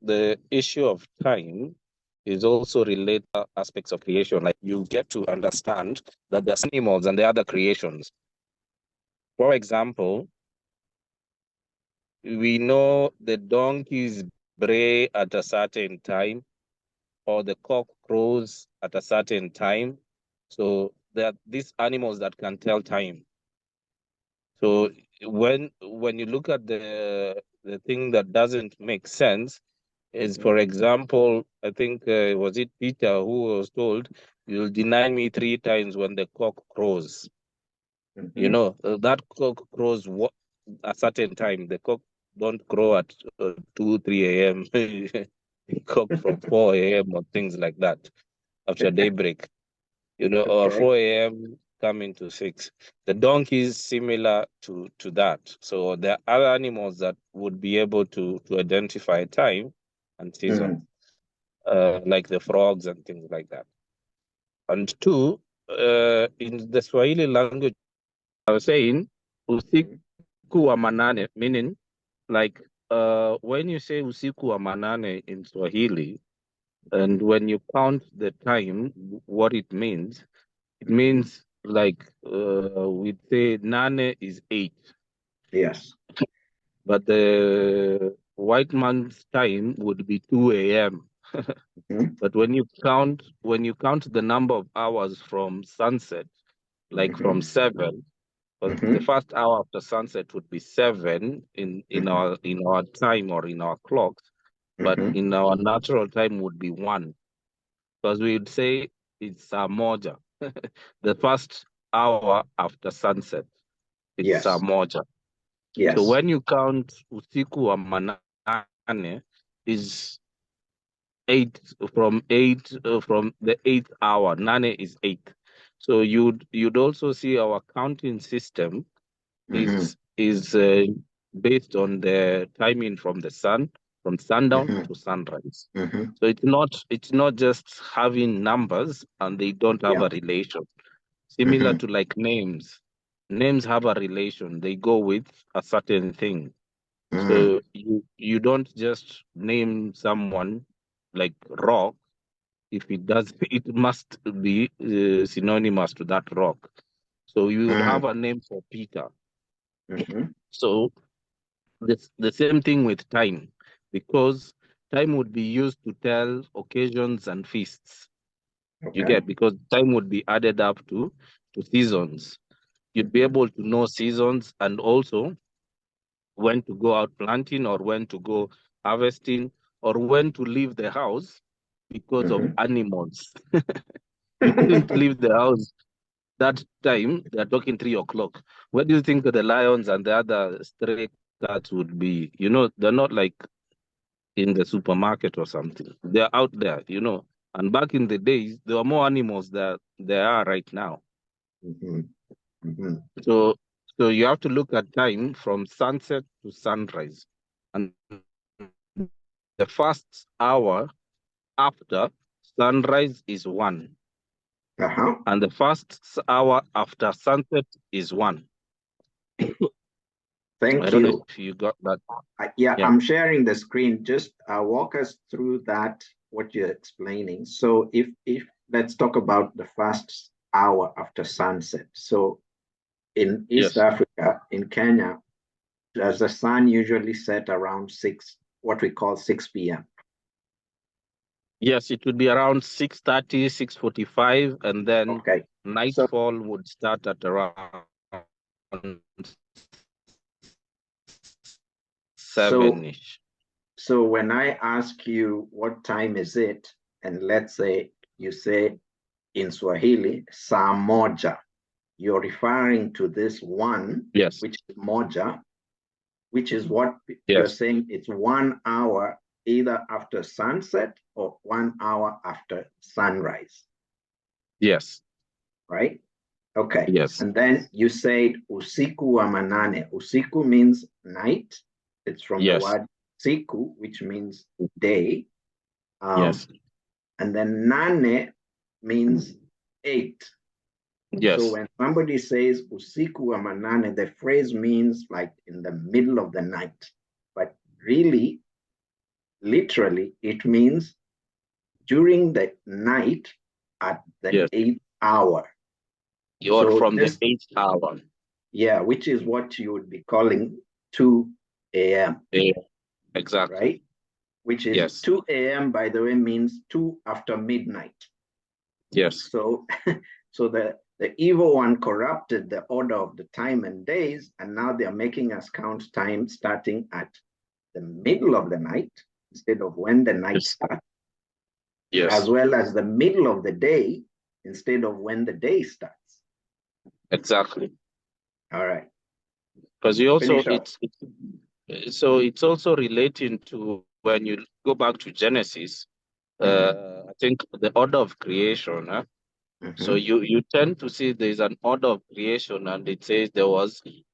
the issue of time is also related to aspects of creation. Like you get to understand that there's animals and the other creations. For example, we know the donkeys bray at a certain time, or the cock crows at a certain time. So there are these animals that can tell time. So when you look at the thing that doesn't make sense is, for example, I think was it Peter who was told, "You'll deny me 3 times when the cock crows." You know, that cock crows a certain time. The cock don't crow at 2, 3 a.m. Cock from 4 a.m. or things like that after daybreak, you know, or 4 a.m. coming to 6. The donkey is similar to that. So there are other animals that would be able to identify time and season, like the frogs and things like that. And two, in the Swahili language, I was saying, usiku wa manane, meaning like when you say usiku wa manane in Swahili, and when you count the time, what it means like we'd say nane is 8. Yes. But the white man's time would be 2 a.m. But when you count the number of hours from sunset, like from 7, but the first hour after sunset would be 7 in our time or in our clocks, but in our natural time would be 1, because we would say it's Moja. The first hour after sunset, it's Moja. Yes. So when you count usiku wa manane is 8 from the 8th hour. Nane is 8. So you'd also see our counting system is based on the timing from the sun, from sundown to sunrise. So it's not just having numbers and they don't have a relation. Similar to like names. Names have a relation. They go with a certain thing. So you don't just name someone like rock if it does. It must be synonymous to that rock. So you would have a name for Peter. So the same thing with time, because time would be used to tell occasions and feasts. You get, because time would be added up to seasons. You'd be able to know seasons and also when to go out planting or when to go harvesting or when to leave the house because of animals. You couldn't leave the house that time. They're talking 3 o'clock. Where do you think the lions and the other stray cats would be? You know, they're not like in the supermarket or something. They're out there, you know. And back in the days, there were more animals that there are right now. So you have to look at time from sunset to sunrise. And the first hour after sunrise is 1. And the first hour after sunset is 1. Thank I don't know you. if you got that. Yeah, I'm sharing the screen. Just walk us through that, what you're explaining. So if let's talk about the first hour after sunset. So in East Africa, in Kenya, does the sun usually set around 6, what we call 6 p.m.? Yes, it would be around 6:30, 6:45, and then nightfall would start at around 7-ish. So when I ask you what time is it, and let's say you say in Swahili, saa moja, you're referring to this 1, which is moja, which is what you're saying, it's 1 hour either after sunset or 1 hour after sunrise. Yes. Right? Okay. Yes. And then you said usiku wa manane. Usiku means night. It's from the word siku, which means day. Yes. And then nane means 8. Yes. So when somebody says usiku wa manane, the phrase means like in the middle of the night. But really, literally, it means during the night at the Yes. 8th hour. You're So from this, the 8th hour. yeah, which is what you would be calling 2 a.m. Yeah, exactly. Right? Which is Yes. 2 a.m., by the way, means 2 after midnight. Yes. So, so the evil one corrupted the order of the time and days, and now they're making us count time starting at the middle of the night instead of when the night Yes. starts, Yes. as well as the middle of the day instead of when the day starts. Exactly. All right. Because you also Finish up. so it's also relating to when you go back to Genesis. I think the order of creation. So you tend to see there's an order of creation, and it says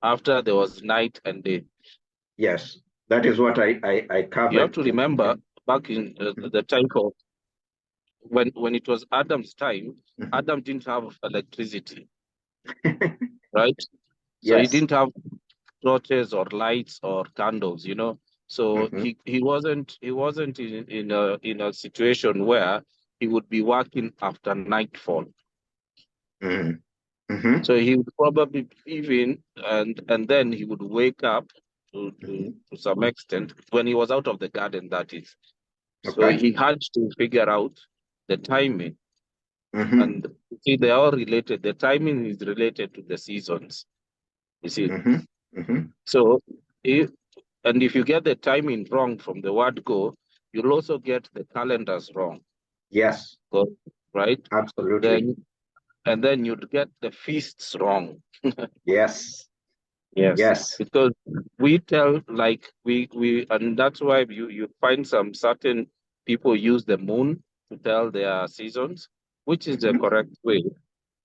after there was night and day. Yes, that is what I covered. You have to remember back in the time of when it was Adam's time, Adam didn't have electricity, right? So he Yes. didn't have torches or lights or candles, So he wasn't in a situation where he would be working after nightfall. So he would probably even and then he would wake up to some extent when he was out of the garden, that is. So Okay. he had to figure out the timing. And see, they are related. The timing is related to the seasons. You see. So if you get the timing wrong from the word go, you'll also get the calendars wrong. Yes. Go, right? Absolutely. Then you'd get the feasts wrong. Yes. Yes. Yes. Because we tell and that's why you find some certain people use the moon to tell their seasons, which is the correct way.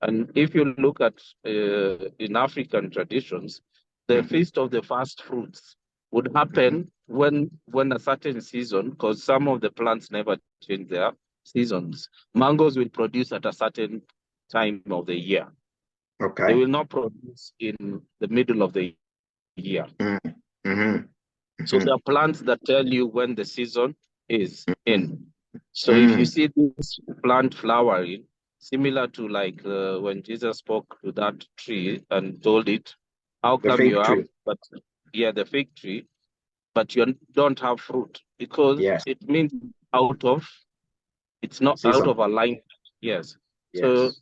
And if you look at in African traditions, the feast of the first fruits would happen when a certain season, because some of the plants never change their seasons. Mangoes will produce at a certain time of the year. Okay. They will not produce in the middle of the year. So there are plants that tell you when the season is in. So if you see this plant flowering, similar to like when Jesus spoke to that tree and told it, how come you have, but yeah, the fig tree, but you don't have fruit? Because it means it's not season. out of alignment. Yes. So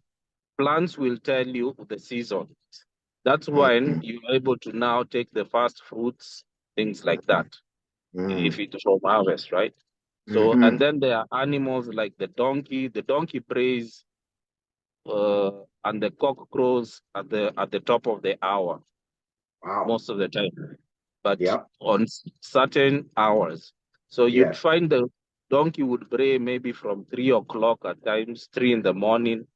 plants will tell you the season. That's when you're able to now take the first fruits, things like that, if it's from harvest, right? So, and then there are animals like the donkey. The donkey brays, and the cock crows at the top of the hour. Wow. Most of the time, but on certain hours. So you'd find the donkey would bray maybe from 3 o'clock, at times 3 in the morning,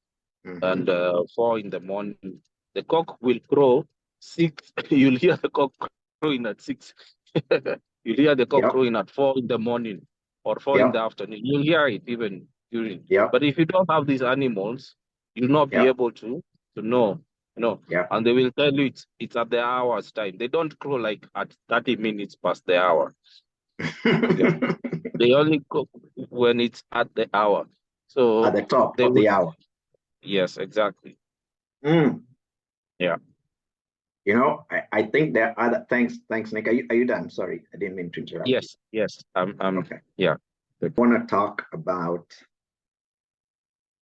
and 4 in the morning. The cock will crow 6. You'll hear the cock crowing at 6. You'll hear the cock crowing at 4 in the morning or 4 in the afternoon. You'll hear it even during. But if you don't have these animals, you'll not be able to know. And they will tell you it's at the hour's time. They don't crow like at 30 minutes past the hour. They only cook when it's at the hour. So at the top of the hour. Yes, exactly. Yeah. I think there are other thanks, Nick. Are you done? Sorry, I didn't mean to interrupt. Yes. Okay. Yeah. I want to talk about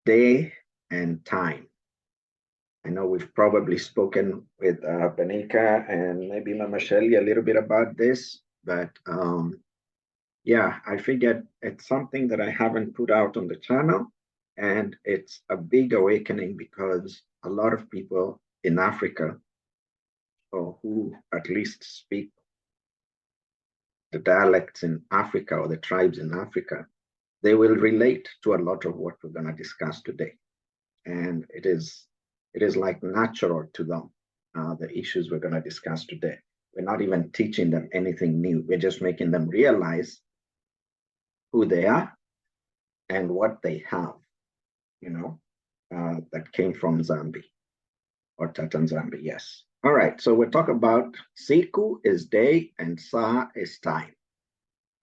day and time. I know we've probably spoken with Benika and maybe Mama Shelley a little bit about this, but yeah, I figured it's something that I haven't put out on the channel, and it's a big awakening because a lot of people in Africa, or who at least speak the dialects in Africa or the tribes in Africa, they will relate to a lot of what we're going to discuss today. And it is like natural to them, the issues we're going to discuss today. We're not even teaching them anything new. We're just making them realize who they are and what they have, that came from Zambi or Tatan Zambi, yes. All right, so we'll talk about Siku is day and Saa is time.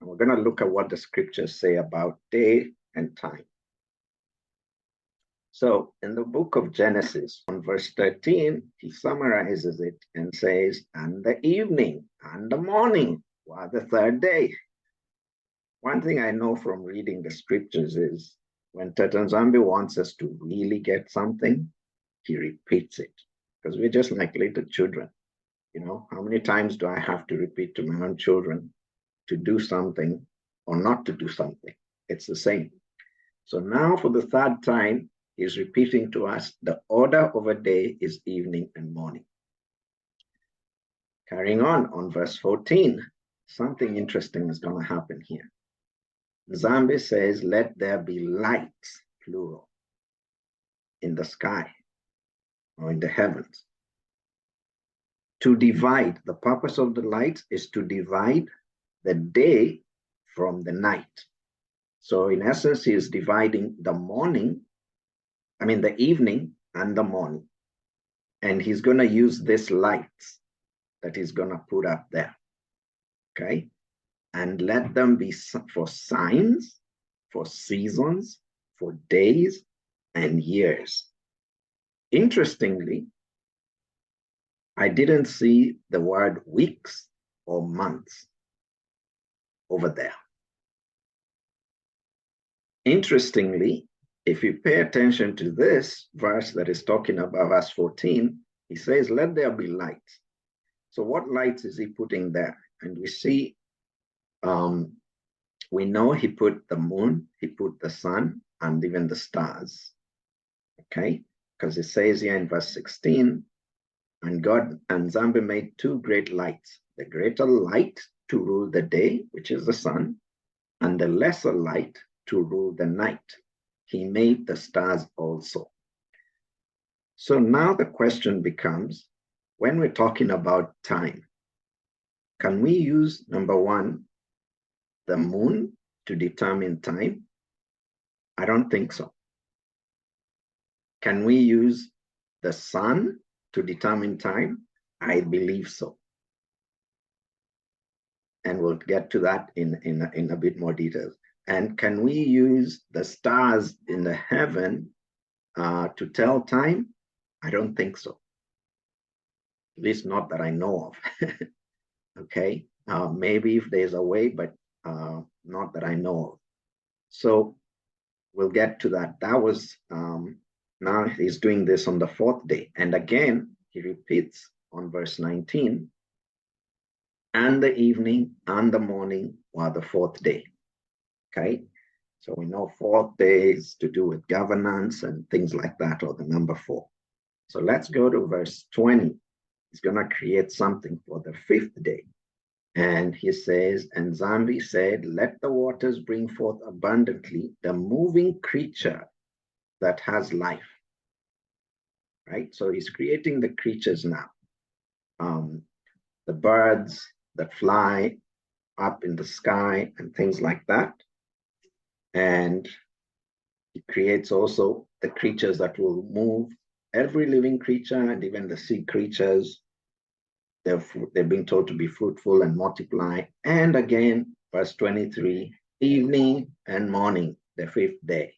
And we're going to look at what the scriptures say about day and time. So in the book of Genesis, on verse 13, he summarizes it and says, and the evening and the morning were the third day. One thing I know from reading the scriptures is when Tatanzambi wants us to really get something, he repeats it, because we're just like little children. You know, how many times do I have to repeat to my own children to do something or not to do something? It's the same. So now for the third time, he's repeating to us the order of a day is evening and morning. Carrying on verse 14, something interesting is going to happen here. Nzambi says, let there be lights, plural, in the sky or in the heavens. To divide, the purpose of the lights is to divide the day from the night. So in essence, he is dividing the evening and the morning. And he's going to use this lights that he's going to put up there. Okay? And let them be for signs, for seasons, for days and years. Interestingly, I didn't see the word weeks or months over there. Interestingly, if you pay attention to this verse that is talking about verse 14, he says, let there be lights. So what lights is he putting there? And we see, we know he put the moon, he put the sun, and even the stars. Okay? Because it says here in verse 16, and God and Nzambi made two great lights, the greater light to rule the day, which is the sun, and the lesser light to rule the night. He made the stars also. So now the question becomes, when we're talking about time, can we use, number one, the moon to determine time? I don't think so. Can we use the sun to determine time? I believe so. And we'll get to that in a bit more detail. And can we use the stars in the heaven to tell time? I don't think so. At least not that I know of. Okay, maybe if there's a way, but not that I know of. So we'll get to that. That was, now he's doing this on the fourth day. And again, he repeats on verse 19, and the evening and the morning were the fourth day. Okay, so we know fourth day is to do with governance and things like that, or the number 4. So let's go to verse 20. He's going to create something for the fifth day. And he says, and Nzambi said, let the waters bring forth abundantly the moving creature that has life. Right? So he's creating the creatures now. The birds that fly up in the sky and things like that. And he creates also the creatures that will move, every living creature and even the sea creatures. They're being told to be fruitful and multiply. And again, verse 23, evening and morning, the fifth day.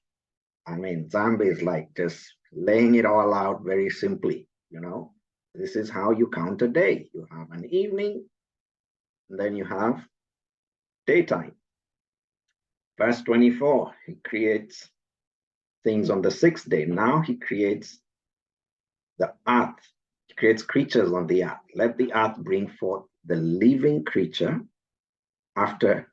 I mean, Nzambi is like just laying it all out very simply, you know. This is how you count a day. You have an evening, and then you have daytime. Verse 24, he creates things on the sixth day. Now he creates the earth. He creates creatures on the earth. Let the earth bring forth the living creature after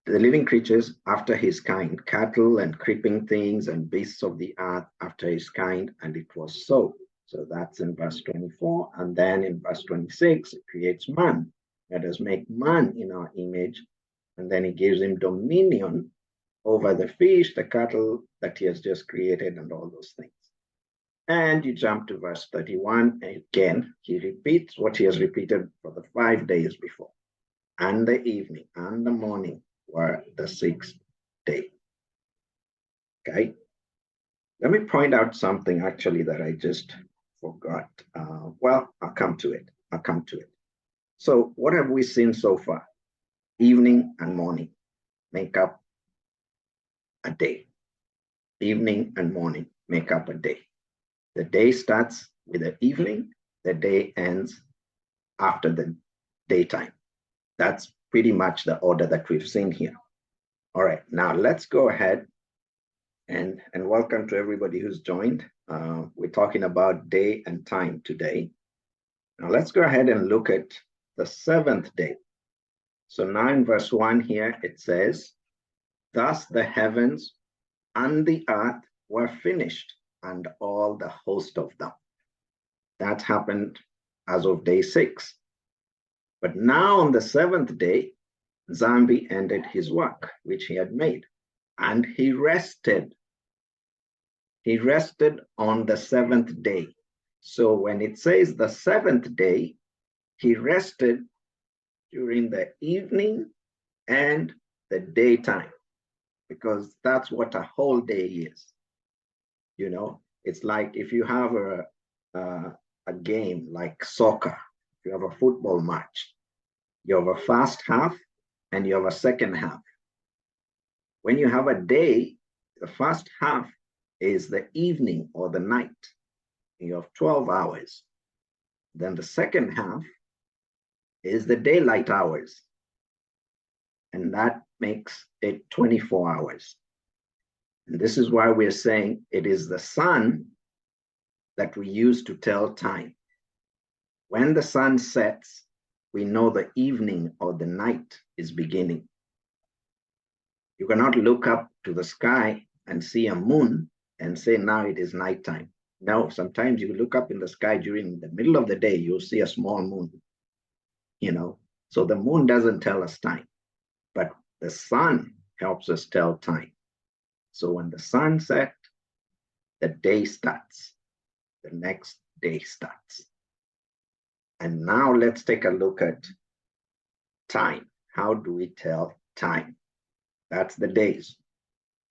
the living creatures after his kind, cattle and creeping things and beasts of the earth after his kind, and it was so. So that's in verse 24. And then in verse 26, it creates man. Let us make man in our image. And then he gives him dominion over the fish, the cattle that he has just created, and all those things. And you jump to verse 31. Again, he repeats what he has repeated for the 5 days before. And the evening and the morning were the sixth day. Okay. Let me point out something actually that I just forgot. Well, I'll come to it. So what have we seen so far? Evening and morning make up a day. Evening and morning make up a day. The day starts with the evening, the day ends after the daytime. That's pretty much the order that we've seen here. All right, now let's go ahead and welcome to everybody who's joined. We're talking about day and time today. Now let's go ahead and look at the seventh day. So now in verse 1 here, it says, thus the heavens and the earth were finished, and all the host of them. That happened as of day 6. But now on the seventh day, Nzambi ended his work, which he had made, and he rested. He rested on the seventh day. So when it says the seventh day, he rested during the evening and the daytime, because that's what a whole day is. You know, it's like if you have a game like soccer, if you have a football match, you have a first half and you have a second half. When you have a day, the first half is the evening or the night. You have 12 hours. Then the second half is the daylight hours. And that makes it 24 hours. And this is why we're saying it is the sun that we use to tell time. When the sun sets, we know the evening or the night is beginning. You cannot look up to the sky and see a moon and say now it is nighttime. No, sometimes you look up in the sky during the middle of the day, you'll see a small moon, you know. So the moon doesn't tell us time, but the sun helps us tell time. So when the sun sets, the day starts, the next day starts. And now let's take a look at time. How do we tell time? That's the days.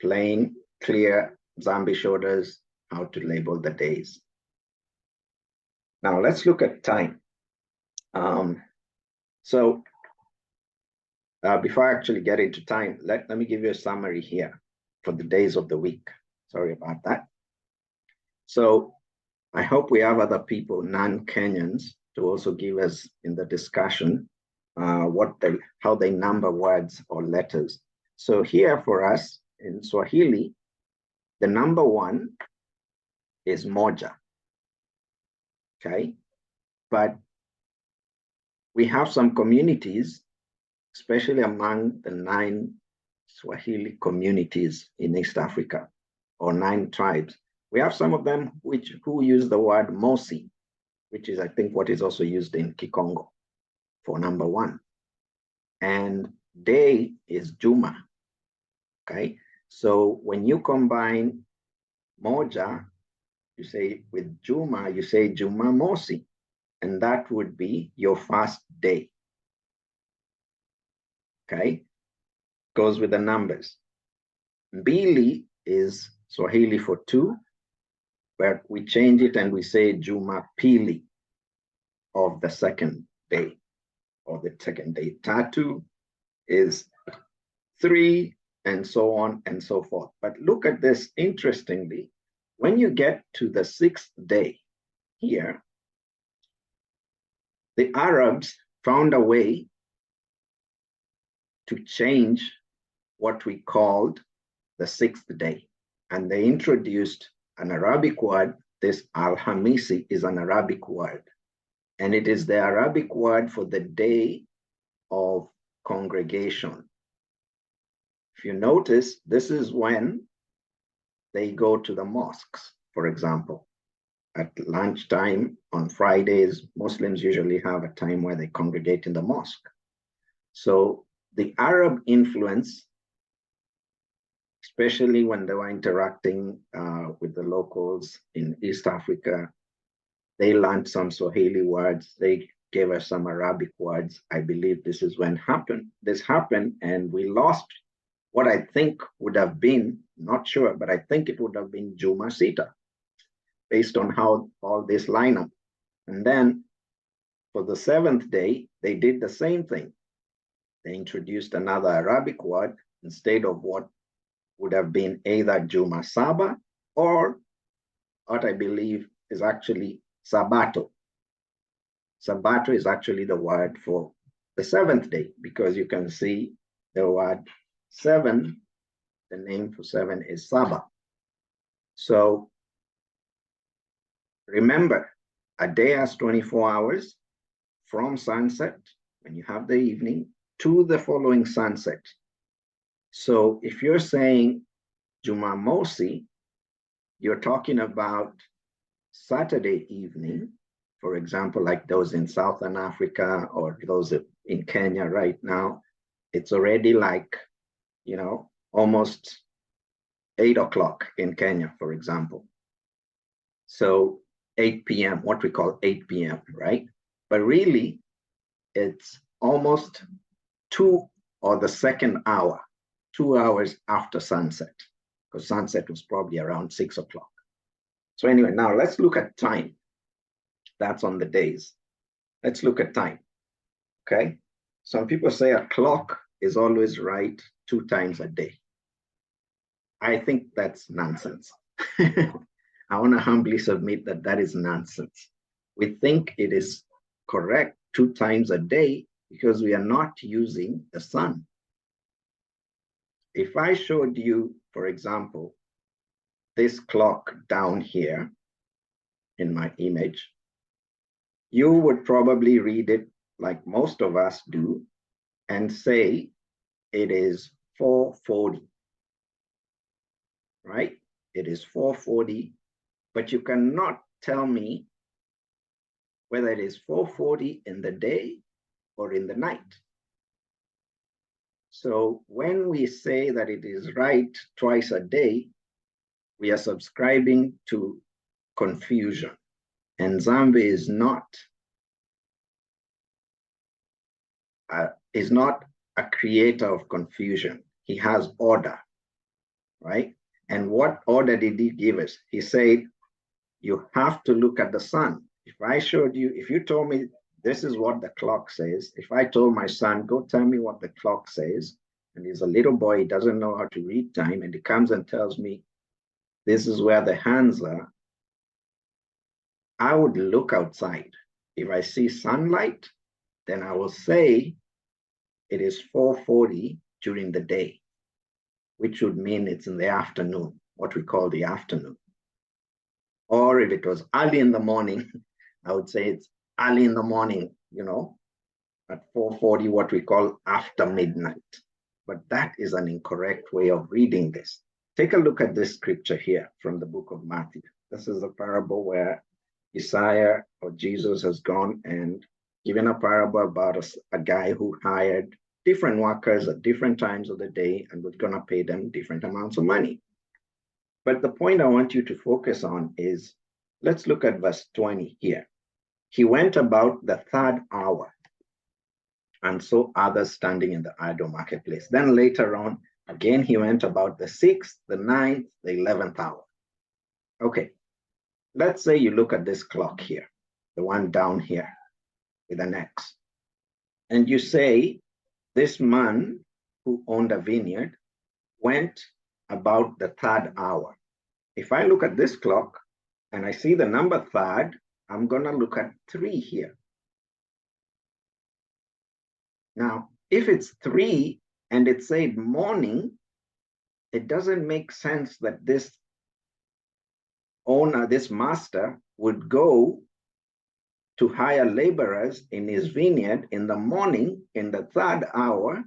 Plain, clear, Nzambi showed us how to label the days. Now let's look at time. Before I actually get into time, let me give you a summary here for the days of the week. Sorry about that. So I hope we have other people, non-Kenyans, to also give us in the discussion how they number words or letters. So here for us in Swahili, the number 1 is moja, okay? But we have some communities, especially among the 9 Swahili communities in East Africa, or 9 tribes. We have some of them who use the word mosi, which is, I think, what is also used in Kikongo for number 1. And day is Juma, okay? So when you combine moja, you say with Juma, you say Juma Mosi, and that would be your first day, okay? Goes with the numbers. Mbili is Swahili for 2, but we change it and we say Juma Pili of the second day, or the second day. Tatu is 3, and so on and so forth. But look at this, interestingly, when you get to the 6th day here, the Arabs found a way to change what we called the 6th day. And they introduced an Arabic word. This Al-Hamisi is an Arabic word. And it is the Arabic word for the day of congregation. If you notice, this is when they go to the mosques, for example. At lunchtime on Fridays, Muslims usually have a time where they congregate in the mosque. So the Arab influence, especially when they were interacting with the locals in East Africa, they learned some Swahili words. They gave us some Arabic words. I believe this is when this happened, and we lost what I think would have been, not sure, but I think it would have been Juma Sita, based on how all this line up. And then for the 7th day, they did the same thing. They introduced another Arabic word instead of what would have been either Juma Saba or what I believe is actually Sabato. Sabato is actually the word for the seventh day, because you can see the word seven, the name for seven is Saba. So remember, a day has 24 hours from sunset, when you have the evening, to the following sunset. So if you're saying Jumamosi, you're talking about Saturday evening, for example, like those in Southern Africa or those in Kenya right now. It's already like, you know, almost 8 o'clock in Kenya, for example. So 8 p.m., what we call 8 p.m., right? But really, it's almost 2 or the second hour, 2 hours after sunset, because sunset was probably around 6 o'clock. So anyway, now let's look at time. That's on the days. Let's look at time, okay? Some people say a clock is always right 2 times a day. I think that's nonsense. I want to humbly submit that that is nonsense. We think it is correct 2 times a day because we are not using the sun. If I showed you, for example, this clock down here in my image, you would probably read it like most of us do and say it is 4:40, right? It is 4:40, but you cannot tell me whether it is 4:40 in the day or in the night. So when we say that it is right twice a day, we are subscribing to confusion. And Nzambe is not a creator of confusion. He has order, right? And what order did he give us? He said, you have to look at the sun. If I showed you, if you told me this is what the clock says, if I told my son, go tell me what the clock says, and he's a little boy, he doesn't know how to read time, and he comes and tells me, this is where the hands are, I would look outside. If I see sunlight, then I will say it is 4:40 during the day, which would mean it's in the afternoon, what we call the afternoon. Or if it was early in the morning, I would say it's early in the morning, you know, at 4:40, what we call after midnight. But that is an incorrect way of reading this. Take a look at this scripture here from the book of Matthew. This is a parable where Isaiah or Jesus has gone and given a parable about a guy who hired different workers at different times of the day and was going to pay them different amounts of money. But the point I want you to focus on is, let's look at verse 20 here. He went about the 3rd hour and saw others standing in the idle marketplace. Then later on, again, he went about the 6th, the 9th, the 11th hour. Okay, let's say you look at this clock here, the one down here with an X, and you say, this man who owned a vineyard went about the 3rd hour. If I look at this clock and I see the number 3rd, I'm going to look at 3 here. Now, if it's 3 and it said morning, it doesn't make sense that this owner, this master, would go to hire laborers in his vineyard in the morning in the 3rd hour,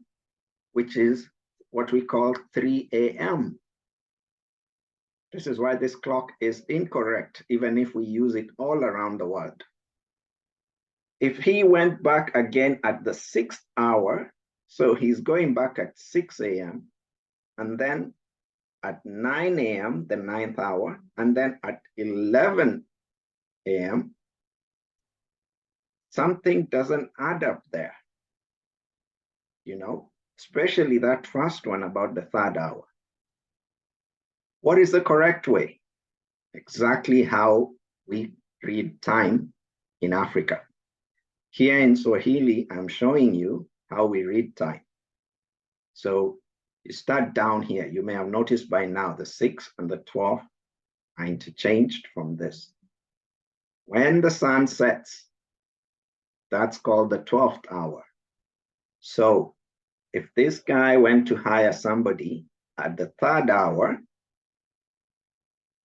which is what we call 3 a.m. This is why this clock is incorrect, even if we use it all around the world. If he went back again at the 6th hour, so he's going back at 6 a.m., and then at 9 a.m., the 9th hour, and then at 11 a.m., something doesn't add up there, you know, especially that first one about the 3rd hour. What is the correct way? Exactly how we read time in Africa. Here in Swahili, I'm showing you how we read time. So you start down here. You may have noticed by now the 6 and the 12 are interchanged from this. When the sun sets, that's called the 12th hour. So if this guy went to hire somebody at the 3rd hour,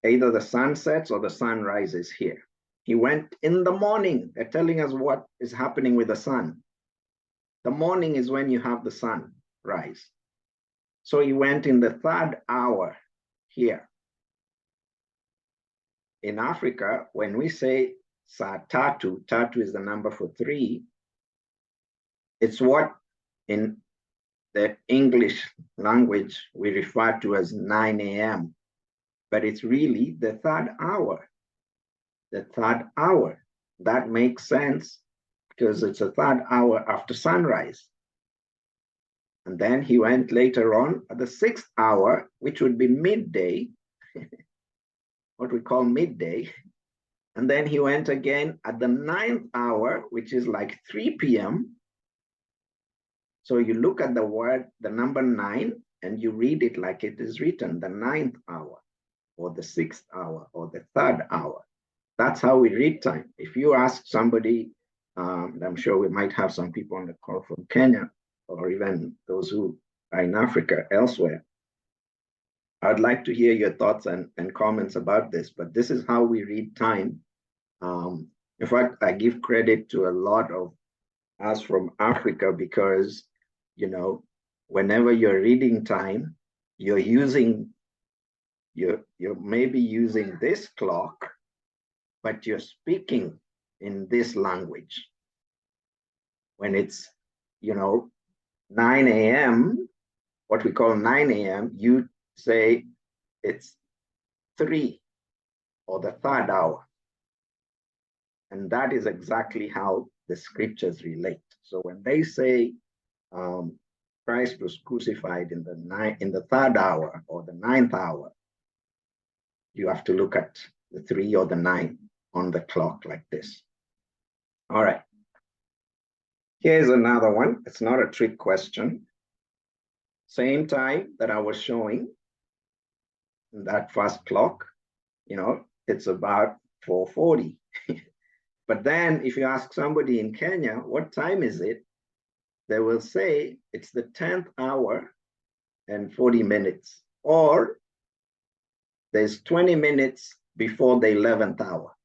either the sun sets or the sun rises here. He went in the morning. They're telling us what is happening with the sun. The morning is when you have the sun rise. So he went in the 3rd hour here. In Africa, when we say saa tatu, tatu is the number for 3, it's what in the English language we refer to as 9 a.m. But it's really the 3rd hour. The 3rd hour. That makes sense because it's a 3rd hour after sunrise. And then he went later on at the 6th hour, which would be midday, what we call midday. And then he went again at the 9th hour, which is like 3 p.m. So you look at the word, the number 9, and you read it like it is written, the 9th hour, or the 6th hour, or the 3rd hour. That's how we read time. If you ask somebody, I'm sure we might have some people on the call from Kenya, or even those who are in Africa elsewhere. I'd like to hear your thoughts and comments about this, but this is how we read time. In fact, I give credit to a lot of us from Africa because, you know, whenever you're reading time, you're maybe using this clock, but you're speaking in this language. When it's, 9 a.m., what we call 9 a.m., you say it's 3 or the 3rd hour. And that is exactly how the scriptures relate. So when they say Christ was crucified in the 3rd hour or the 9th hour, you have to look at the 3 or the 9 on the clock like this. All right. Here's another one. It's not a trick question. Same time that I was showing in that first clock, it's about 4:40. But then if you ask somebody in Kenya, what time is it? They will say it's the 10th hour and 40 minutes, or there's 20 minutes before the 11th hour.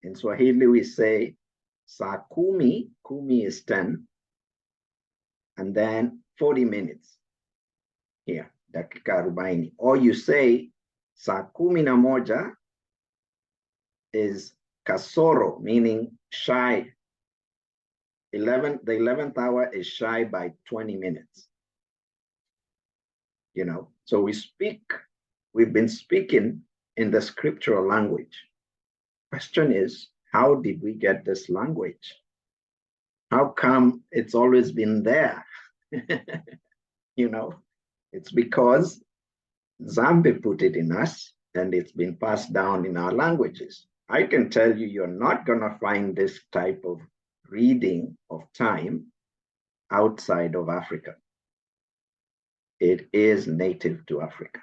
In Swahili, we say saa kumi, kumi is 10, and then 40 minutes here, dakika arobaini. Or you say saa kumi na moja is kasoro, meaning shy. The 11th hour is shy by 20 minutes. So we've been speaking in the scriptural language. Question is, how did we get this language? How come it's always been there? It's because Zambi put it in us and it's been passed down in our languages. I can tell you, you're not going to find this type of reading of time outside of Africa. It is native to Africa.